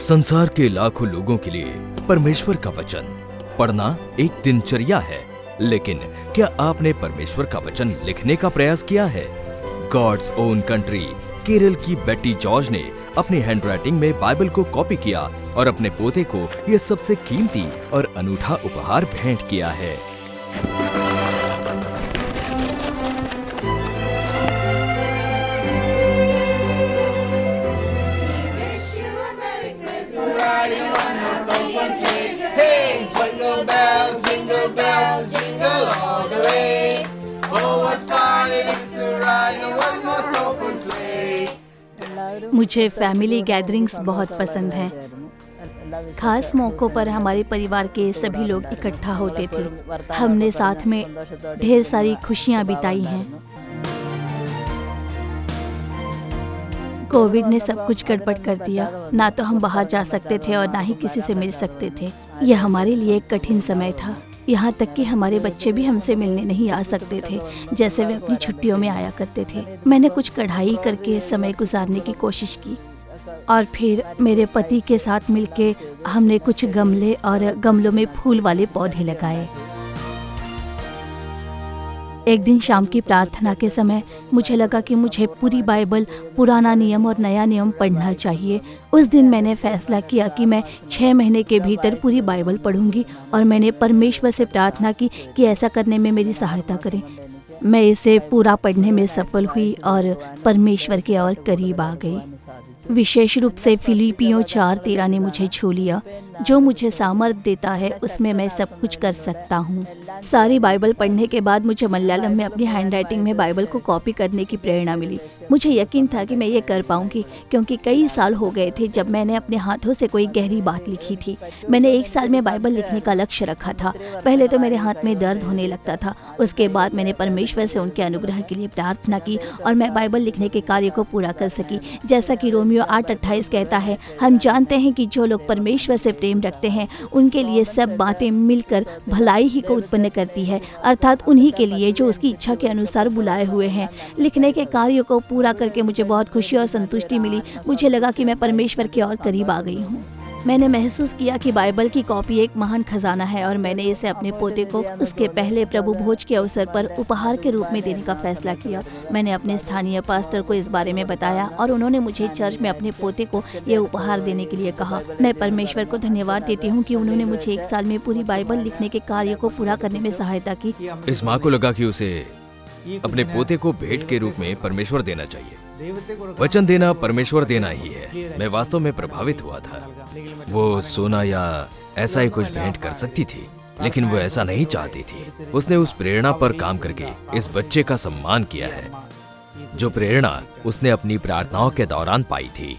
संसार के लाखों लोगों के लिए परमेश्वर का वचन पढ़ना एक दिनचर्या है, लेकिन क्या आपने परमेश्वर का वचन लिखने का प्रयास किया है? गॉड्स ओन कंट्री केरल की बेटी जॉर्ज ने अपनी हैंडराइटिंग में बाइबल को कॉपी किया और अपने पोते को यह सबसे कीमती और अनूठा उपहार भेंट किया है। मुझे फैमिली गैदरिंग्स बहुत पसंद हैं। खास मौक़ों पर हमारे परिवार के सभी लोग इकट्ठा होते थे। हमने साथ में ढेर सारी खुशियां बिताई हैं। कोविड ने सब कुछ गड़बड़ कर दिया। ना तो हम बाहर जा सकते थे और ना ही किसी से मिल सकते थे। यह हमारे लिए एक कठिन समय था। यहाँ तक कि हमारे बच्चे भी हमसे मिलने नहीं आ सकते थे, जैसे वे अपनी छुट्टियों में आया करते थे। मैंने कुछ कढ़ाई करके समय गुजारने की कोशिश की और फिर मेरे पति के साथ मिलके हमने कुछ गमले और गमलों में फूल वाले पौधे लगाए। एक दिन शाम की प्रार्थना के समय मुझे लगा कि मुझे पूरी बाइबल, पुराना नियम और नया नियम पढ़ना चाहिए। उस दिन मैंने फैसला किया कि मैं 6 महीने के भीतर पूरी बाइबल पढ़ूंगी और मैंने परमेश्वर से प्रार्थना की कि ऐसा करने में मेरी सहायता करें। मैं इसे पूरा पढ़ने में सफल हुई और परमेश्वर के और करीब आ गई। विशेष रूप से फिलिपियों 4:13 ने मुझे छू लिया। जो मुझे सामर्थ देता है उसमें मैं सब कुछ कर सकता हूँ। सारी बाइबल पढ़ने के बाद मुझे मलयालम में अपनी हैंडराइटिंग में बाइबल को कॉपी करने की प्रेरणा मिली। मुझे यकीन था कि मैं ये कर पाऊंगी, क्योंकि कई साल हो गए थे जब मैंने अपने हाथों से कोई गहरी बात लिखी थी। मैंने 1 साल में बाइबल लिखने का लक्ष्य रखा था। पहले तो मेरे हाथ में दर्द होने लगता था। उसके बाद मैंने परमेश्वर से उनके अनुग्रह के लिए प्रार्थना की और मैं बाइबल लिखने के कार्य को पूरा कर सकी। जैसा कि रोमियो 8:28 कहता है, हम जानते हैं कि जो लोग परमेश्वर से प्रेम रखते हैं उनके लिए सब बातें मिलकर भलाई ही को उत्पन्न करती है, अर्थात उन्हीं के लिए जो उसकी इच्छा के अनुसार बुलाए हुए हैं। लिखने के कार्य को पूरा करके मुझे बहुत खुशी और संतुष्टि मिली। मुझे लगा कि मैं परमेश्वर के और करीब आ गई हूँ। मैंने महसूस किया कि बाइबल की कॉपी एक महान खजाना है और मैंने इसे अपने पोते को उसके पहले प्रभु भोज के अवसर पर उपहार के रूप में देने का फैसला किया। मैंने अपने स्थानीय पास्टर को इस बारे में बताया और उन्होंने मुझे चर्च में अपने पोते को ये उपहार देने के लिए कहा। मैं परमेश्वर को धन्यवाद देती हूँ कि उन्होंने मुझे 1 साल में पूरी बाइबल लिखने के कार्य को पूरा करने में सहायता की। इस माँ को लगा कि उसे अपने पोते को भेंट के रूप में परमेश्वर देना चाहिए। वचन देना परमेश्वर देना ही है। मैं वास्तव में प्रभावित हुआ था। वो सोना या ऐसा ही कुछ भेंट कर सकती थी, लेकिन वो ऐसा नहीं चाहती थी। उसने उस प्रेरणा पर काम करके इस बच्चे का सम्मान किया है, जो प्रेरणा उसने अपनी प्रार्थनाओं के दौरान पाई थी।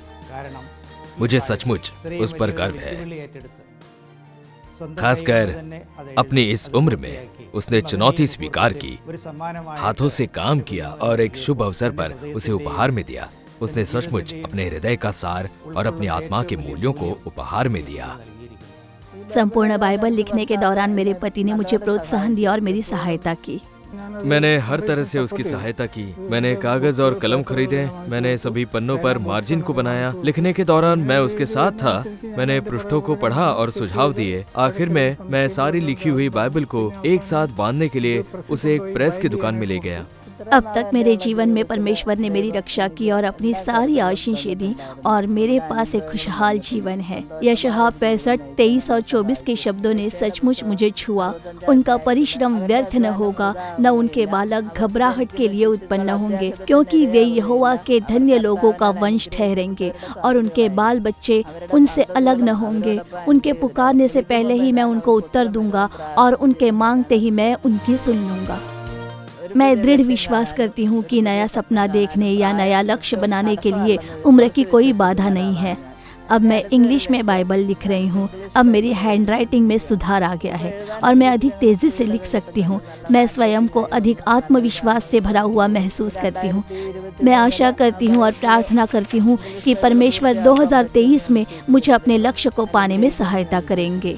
मुझे सचमुच उस पर गर्व है। खासकर अपनी इस उम्र में उसने चुनौती स्वीकार की, हाथों से काम किया और एक शुभ अवसर पर उसे उपहार में दिया। उसने सचमुच अपने हृदय का सार और अपनी आत्मा के मूल्यों को उपहार में दिया। संपूर्ण बाइबल लिखने के दौरान मेरे पति ने मुझे प्रोत्साहन दिया और मेरी सहायता की। मैंने हर तरह से उसकी सहायता की। मैंने कागज और कलम खरीदे। मैंने सभी पन्नों पर मार्जिन को बनाया। लिखने के दौरान मैं उसके साथ था। मैंने पृष्ठों को पढ़ा और सुझाव दिए। आखिर में मैं सारी लिखी हुई बाइबल को एक साथ बांधने के लिए उसे एक प्रेस की दुकान में ले गया। अब तक मेरे जीवन में परमेश्वर ने मेरी रक्षा की और अपनी सारी आशीषें दी और मेरे पास एक खुशहाल जीवन है। यशायाह 65:23 और 24 के शब्दों ने सचमुच मुझे छुआ। उनका परिश्रम व्यर्थ न होगा, न उनके बालक घबराहट के लिए उत्पन्न होंगे, क्योंकि वे यहोवा के धन्य लोगों का वंश ठहरेंगे और उनके बाल बच्चे उनसे अलग न होंगे। उनके पुकारने से पहले ही मैं उनको उत्तर दूंगा और उनके मांगते ही मैं उनकी सुन लूंगा। मैं दृढ़ विश्वास करती हूँ कि नया सपना देखने या नया लक्ष्य बनाने के लिए उम्र की कोई बाधा नहीं है। अब मैं इंग्लिश में बाइबल लिख रही हूँ। अब मेरी हैंडराइटिंग में सुधार आ गया है और मैं अधिक तेजी से लिख सकती हूँ। मैं स्वयं को अधिक आत्मविश्वास से भरा हुआ महसूस करती हूँ। मैं आशा करती हूँ और प्रार्थना करती हूँ कि परमेश्वर 2023 में मुझे अपने लक्ष्य को पाने में सहायता करेंगे।